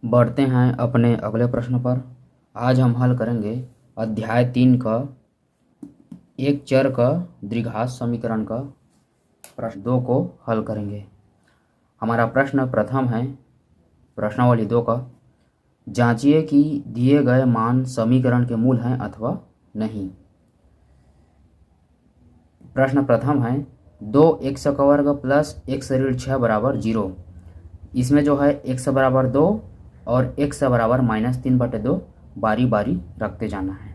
बढ़ते हैं अपने अगले प्रश्न पर। आज हम हल करेंगे अध्याय 3 का एक चर का द्विघात समीकरण का प्रश्न 2 को हल करेंगे। हमारा प्रश्न प्रथम है प्रश्नावली 2 का, जांचिए कि दिए गए मान समीकरण के मूल हैं अथवा नहीं। प्रश्न प्रथम है 2x का वर्ग प्लस x ऋण 6 बराबर 0। इसमें जो है x बराबर 2 और x बराबर -3/2 बारी बारी रखते जाना है।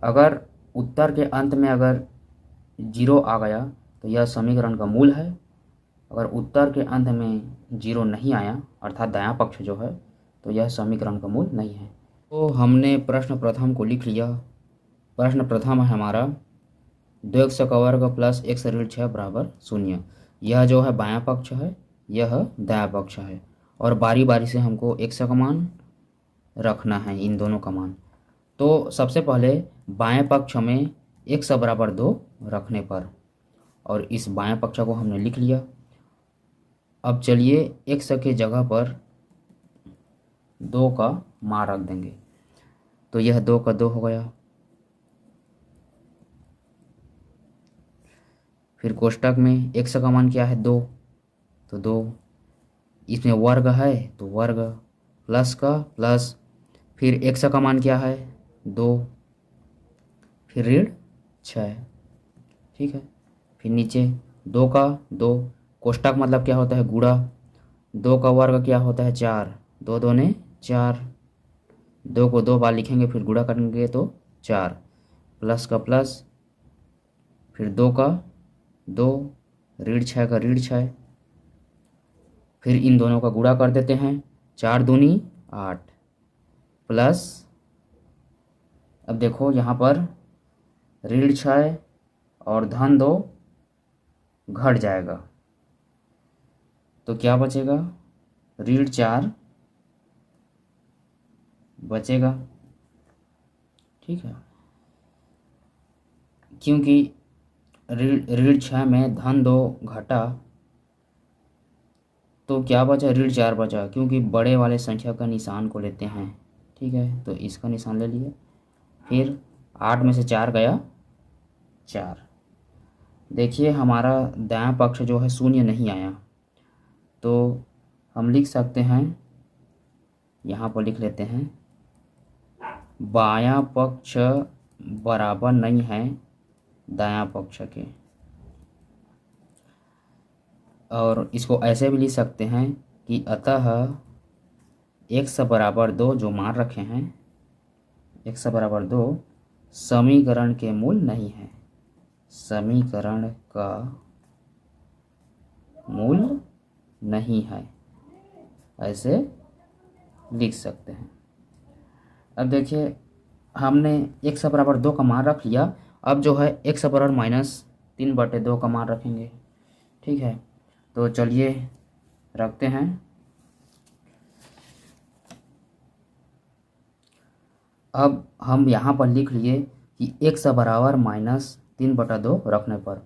अगर उत्तर के अंत में अगर 0 आ गया तो यह समीकरण का मूल है। अगर उत्तर के अंत में 0 नहीं आया अर्थात दायां पक्ष जो है तो यह समीकरण का मूल नहीं है। तो हमने प्रश्न प्रथम को लिख लिया। प्रश्न प्रथम है हमारा 2x का वर्ग प्लस x ऋण 6 बराबर 0। यह जो है बायां पक्ष है, यह दायां पक्ष है और बारी बारी से हमको x का मान रखना है, इन दोनों का मान। तो सबसे पहले बाएं पक्ष में x बराबर 2 रखने पर, और इस बाएं पक्ष को हमने लिख लिया। अब चलिए x के जगह पर 2 का मान रख देंगे, तो यह 2 का 2 हो गया। फिर कोष्टक में x का मान क्या है 2, तो 2, इसमें वर्ग है तो वर्ग, प्लस का प्लस, फिर x का मान क्या है 2, फिर ऋण 6, ठीक है। फिर नीचे 2 का 2, कोष्टक मतलब क्या होता है गुणा, 2 का वर्ग क्या होता है 4, 2 दूने 4, 2 को 2 बार लिखेंगे फिर गुणा करेंगे तो 4, प्लस का प्लस, फिर 2 का 2, ऋण 6 का ऋण 6, फिर इन दोनों का गुणा कर देते हैं, 4 दूनी 8, प्लस, अब देखो यहाँ पर ऋण 6 और धन 2 घट जाएगा तो क्या बचेगा, ऋण 4 बचेगा, ठीक है। क्योंकि ऋण 6 में धन 2 घटा तो क्या बचा, ऋण 4 बचा, क्योंकि बड़े वाले संख्या का निशान को लेते हैं, ठीक है। तो इसका निशान ले लिए, फिर 8 में से 4 गया 4। देखिए हमारा दायां पक्ष जो है शून्य नहीं आया, तो हम लिख सकते हैं, यहाँ पर लिख लेते हैं, बायां पक्ष बराबर नहीं है दायां पक्ष के। और इसको ऐसे भी लिख सकते हैं कि अतः x बराबर 2 जो मान रखे हैं, x बराबर 2 समीकरण के मूल नहीं है, समीकरण का मूल नहीं है, ऐसे लिख सकते हैं। अब देखिए हमने x बराबर 2 का मान रख लिया। अब जो है x बराबर -3/2 का मान रखेंगे, ठीक है। तो चलिए रखते हैं। अब हम यहाँ पर लिख लिए कि x बराबर -3/2 रखने पर,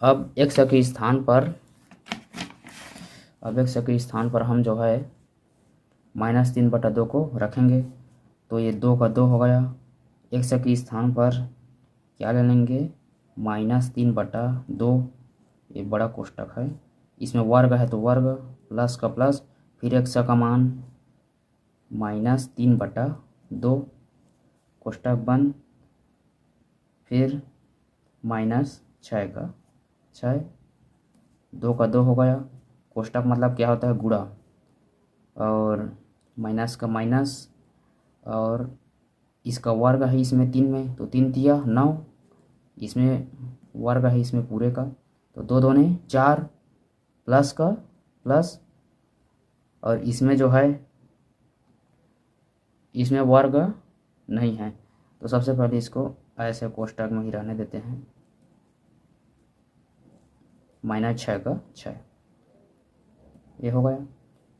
अब x के स्थान पर, हम जो है -3/2 को रखेंगे, तो ये 2 का 2 हो गया। x के स्थान पर क्या ले लेंगे, -3/2, ये बड़ा कोष्टक है, इसमें वर्ग है तो वर्ग, प्लस का प्लस, फिर x का मान -3/2, कोष्टक बंद, फिर -6 का 6, 2 का 2 हो गया, कोष्टक मतलब क्या होता है गुणा, और माइनस का माइनस, और इसका वर्ग है इसमें 3 में तो 3 तिया 9, इसमें वर्ग है इसमें पूरे का, तो 2 दूने 4, प्लस का प्लस, और इसमें जो है इसमें वर्ग नहीं है, तो सबसे पहले इसको ऐसे कोष्टक में ही रहने देते हैं, -6 का 6, ये हो गया।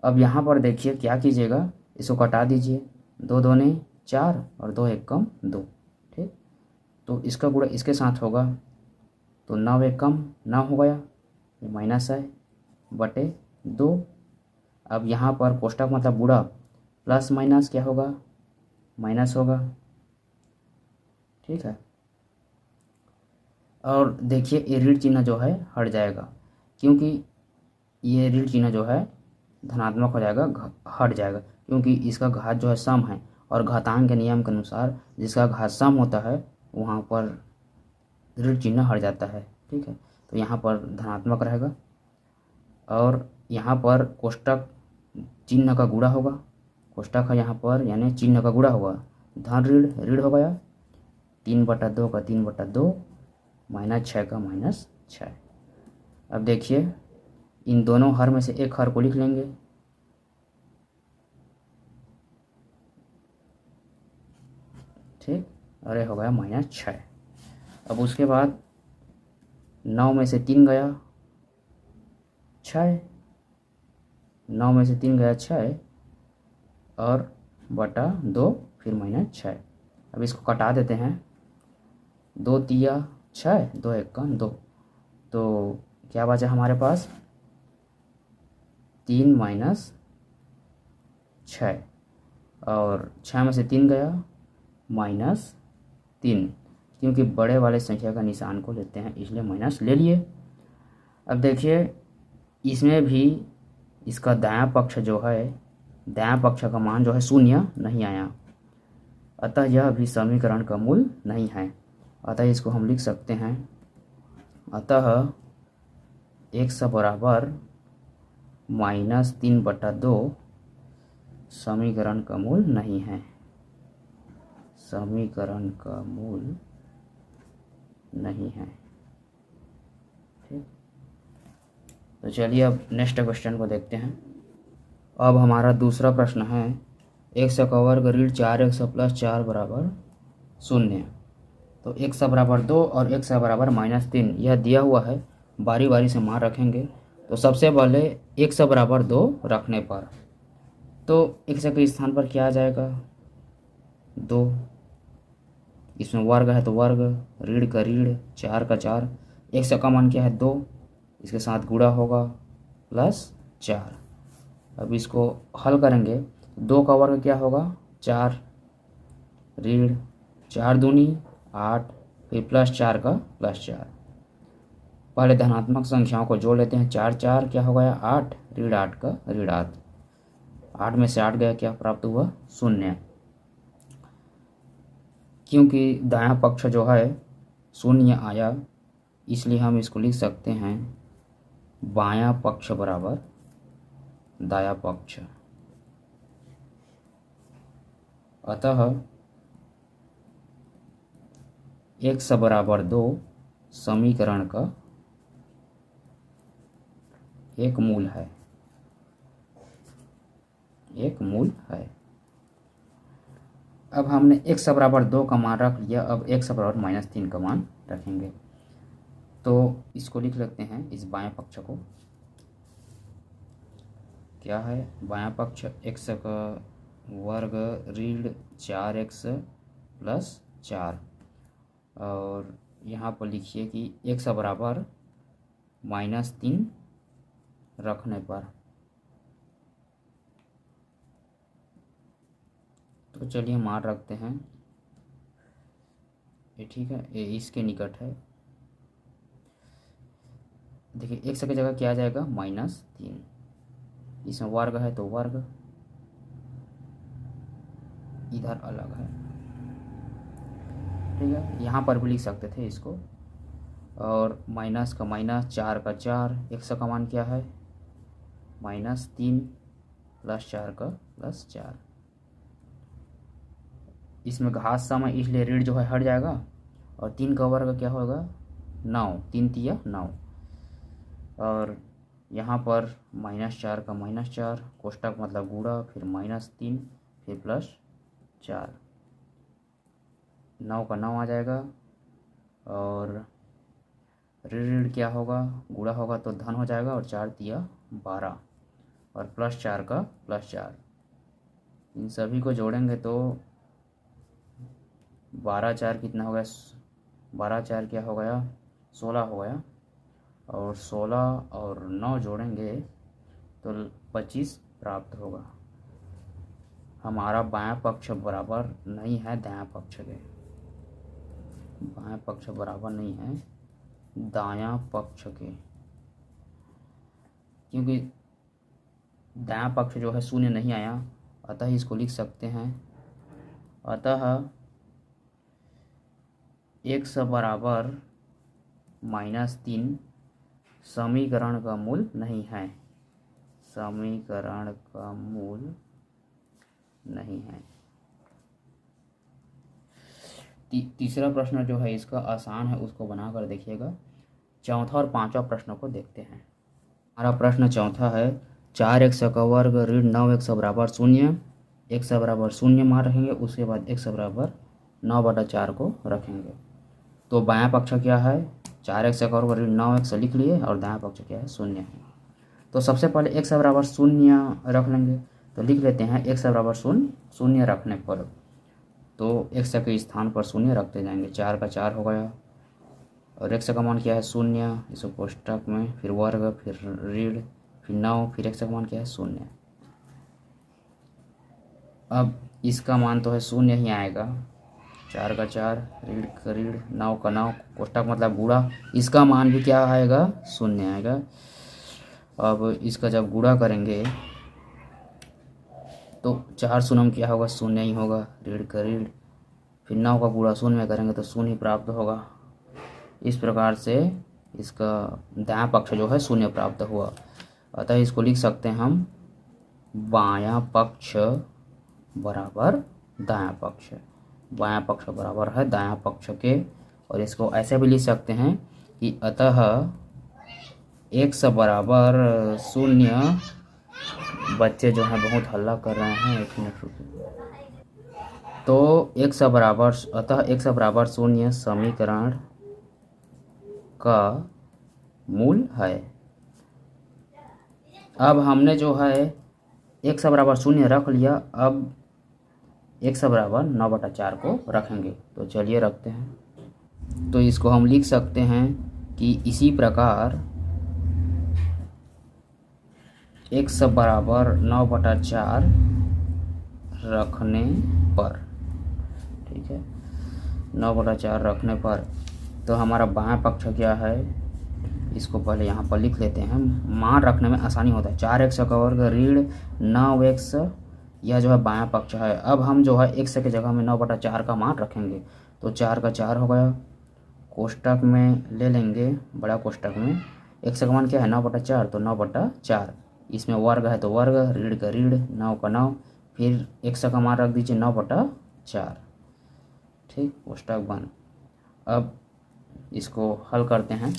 अब यहाँ पर देखिए क्या कीजिएगा, इसको कटा दीजिए, 2 दूने 4 और 2 एकम 2, ठीक। तो इसका गुणा इसके साथ होगा तो 9 एकम 9 हो गया, ये माइनस है बटे 2। अब यहाँ पर कोष्टक मतलब गुणा, प्लस माइनस क्या होगा, माइनस होगा। ठीक है, और देखिए ये ऋण चिन्ह जो है हट जाएगा, क्योंकि ये ऋण चिन्ह जो है धनात्मक हो जाएगा, हट जाएगा, क्योंकि इसका घात जो है सम है, और घातांक के नियम के अनुसार जिसका घात सम होता है वहाँ पर ऋण चिन्ह हट जाता है। ठीक है, तो यहाँ पर धनात्मक रहेगा, और यहाँ पर कोष्टक चिन्ह का गुणा होगा, कोष्टक है यहाँ पर यानी चिन्ह का गुणा होगा, धन ऋण ऋण हो गया, 3/2 का 3/2, -6 का -6। अब देखिए इन दोनों हर में से एक हर को लिख लेंगे, ठीक, और ये हो गया -6। अब उसके बाद 9 में से 3 गया 6, 9 में से 3 गया 6 और बटा 2 फिर -6। अब इसको कटा देते हैं, 2 तिया 6, 2 1 2, तो क्या बचा हमारे पास 3 - 6, और 6 में से 3 गया -3, क्योंकि बड़े वाले संख्या का निशान को लेते हैं इसलिए माइनस ले लिए। अब देखिए इसमें भी इसका दायां पक्ष जो है, दायां पक्ष का मान जो है शून्य नहीं आया, अतः यह भी समीकरण का मूल नहीं है। अतः इसको हम लिख सकते हैं, अतः x बराबर -3/2 समीकरण का मूल नहीं है, समीकरण का मूल नहीं है। ठीक, तो चलिए अब नेक्स्ट क्वेश्चन को देखते हैं। अब हमारा दूसरा प्रश्न है, x का वर्ग ऋण 4x + 4 बराबर 0। तो x बराबर 2 और x बराबर -3 यह दिया हुआ है, बारी बारी से मान रखेंगे। तो सबसे पहले x बराबर 2 रखने पर, तो x के स्थान पर क्या आ जाएगा 2, इसमें वर्ग है तो वर्ग, ऋण का ऋण, 4 का 4, x का मान क्या है 2, इसके साथ गुणा होगा +4। अब इसको हल करेंगे, 2 का वर्ग क्या होगा 4, ऋण 4 दूनी 8, फिर +4 का +4। पहले धनात्मक संख्याओं को जोड़ लेते हैं, 4 4 क्या हो गया 8, ऋण 8 का ऋण 8, 8 में से 8 गया क्या प्राप्त हुआ 0, क्योंकि दायां पक्ष जो है 0 आया इसलिए हम इसको लिख सकते हैं बायां पक्ष बराबर दायां पक्ष। अतः x बराबर 2 समीकरण का एक मूल है, एक मूल है। अब हमने x बराबर 2 का मान रख लिया, अब x बराबर -3 का मान रखेंगे। तो इसको लिख लेते हैं, इस बाएं पक्ष को, क्या है बायां पक्ष x का वर्ग ऋण 4x + 4, और यहाँ पर लिखिए कि x बराबर -3 रखने पर, तो चलिए मान रखते हैं ये, ठीक है, ये इसके निकट है। देखिए x की जगह क्या आ जाएगा -3, इसमें वर्ग है तो वर्ग, इधर अलग है, ठीक है, यहाँ पर भी लिख सकते थे इसको, और माइनस का माइनस, 4 का 4, x का मान क्या है -3 +4 का +4, इसमें घात सम है इसलिए ऋण जो है हट जाएगा, और 3 का वर्ग क्या होगा 9, 3 तिया 9, और यहाँ पर -4 का -4, कोष्टक मतलब गुणा, फिर -3 फिर +4, 9 का 9 आ जाएगा, और ऋण क्या होगा गुणा होगा तो धन हो जाएगा, और 4 तिया 12, और +4 का +4, इन सभी को जोड़ेंगे तो 12 4 कितना हो गया, 12 4 क्या हो गया 16 हो गया, और 16 और 9 जोड़ेंगे तो 25 प्राप्त होगा। हमारा बायां पक्ष बराबर नहीं है दायां पक्ष के, बायां पक्ष बराबर नहीं है दायां पक्ष के, क्योंकि दायां पक्ष जो है शून्य नहीं आया, अतः इसको लिख सकते हैं, अतः x बराबर -3 समीकरण का मूल नहीं है, समीकरण का मूल नहीं है। तीसरा प्रश्न जो है इसका आसान है, उसको बनाकर देखिएगा। चौथा और पांचवा प्रश्न को देखते हैं। हमारा प्रश्न चौथा है 4x का वर्ग ऋण 9x बराबर 0, x बराबर 0 मान रखेंगे, उसके बाद x बराबर 9/4 को रखेंगे। तो बायां पक्ष क्या है, 4x का वर्ग ऋण 9x लिख लिए, और दायां पक्ष क्या है, 0 है। तो सबसे पहले x बराबर 0 रख लेंगे, तो लिख लेते हैं x बराबर 0 रखने पर तो x के स्थान पर 0 रखते जाएंगे, 4 का 4 हो गया, और x का मान क्या है 0, इसको कोष्टक में, फिर वर्ग, फिर ऋण, फिर 9, फिर x का मान क्या है 0। अब इसका मान तो है 0 ही आएगा, 4 का 4, ऋण का ऋण, 9 का 9, कोष्टक मतलब गुणा, इसका मान भी क्या आएगा 0 आएगा। अब इसका जब गुणा करेंगे तो 4 शून्य क्या होगा 0 ही होगा, ऋण का ऋण, फिर 9 का गुणा 0 में करेंगे तो 0 ही प्राप्त होगा। इस प्रकार से इसका दायां पक्ष जो है 0 प्राप्त हुआ, अतः इसको लिख सकते हैं हम बायां पक्ष बराबर दायां पक्ष, बायां पक्ष बराबर है दायां पक्ष के। और इसको ऐसे भी लिख सकते हैं कि अतः x बराबर 0, बच्चे जो हैं बहुत हल्ला कर रहे हैं, 1 मिनट रुकिए। तो x बराबर, अतः x बराबर 0 समीकरण का मूल है। अब हमने जो है x बराबर 0 रख लिया, अब x बराबर 9/4 को रखेंगे, तो चलिए रखते हैं। तो इसको हम लिख सकते हैं कि इसी प्रकार x बराबर 9/4 रखने पर, ठीक है, 9/4 रखने पर, तो हमारा बायां पक्ष क्या है, इसको पहले यहाँ पर लिख लेते हैं, मान रखने में आसानी होता है। 4x का वर्ग ऋण 9x, यह जो है बायां पक्ष है। अब हम जो है x के जगह में 9/4 का मान रखेंगे, तो 4 का 4 हो गया, कोष्टक में ले लेंगे, बड़ा कोष्टक में, x का मान क्या है 9/4, तो 9/4, इसमें वर्ग है तो वर्ग, ऋण का ऋण, 9 का 9, फिर x का मान रख दीजिए 9/4, ठीक, कोष्टक बंद। अब इसको हल करते हैं,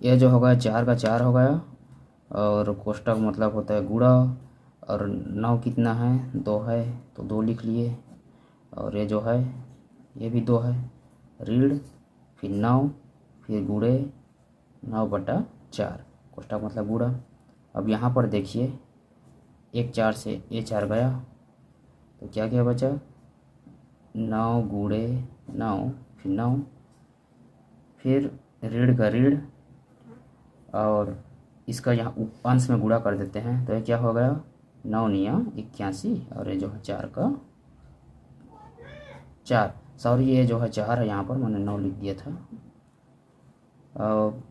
यह जो होगा 4 का 4 हो गया, और कोष्टक मतलब होता है गुणा, और 9 कितना है 2 है, तो 2 लिख लिए, और ये जो है ये भी 2 है, ऋण, फिर 9, फिर गुणे 9/4, कोष्टक मतलब गुणा। अब यहाँ पर देखिए 1 4 से ये 4 गया, तो क्या क्या बचा 9 गुणे 9, फिर 9, फिर ऋण का ऋण, और इसका यहाँ अंश में गुणा कर देते हैं, तो ये क्या हो गया 9 9 81, और ये जो है 4 का 4, सॉरी ये जो है 4 है, यहाँ पर मैंने 9 लिख दिया था, और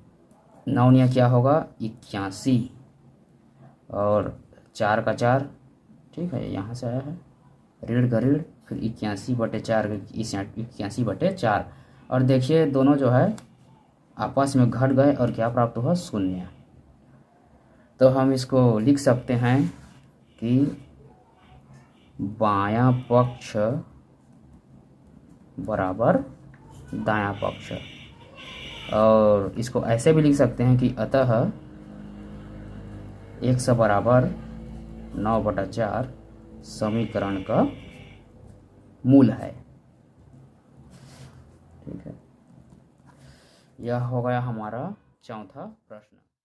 9 9 क्या होगा 81, और 4 का 4, ठीक है, यहाँ से आया है, ऋण का ऋण, फिर 81/4, 81/4, और देखिए दोनों जो है आपस में घट गए, और क्या प्राप्त हुआ 0। तो हम इसको लिख सकते हैं कि बायां पक्ष बराबर दायां पक्ष, और इसको ऐसे भी लिख सकते हैं कि अतः x बराबर 9/4 समीकरण का मूल है, ठीक है। यह हो गया हमारा चौथा प्रश्न।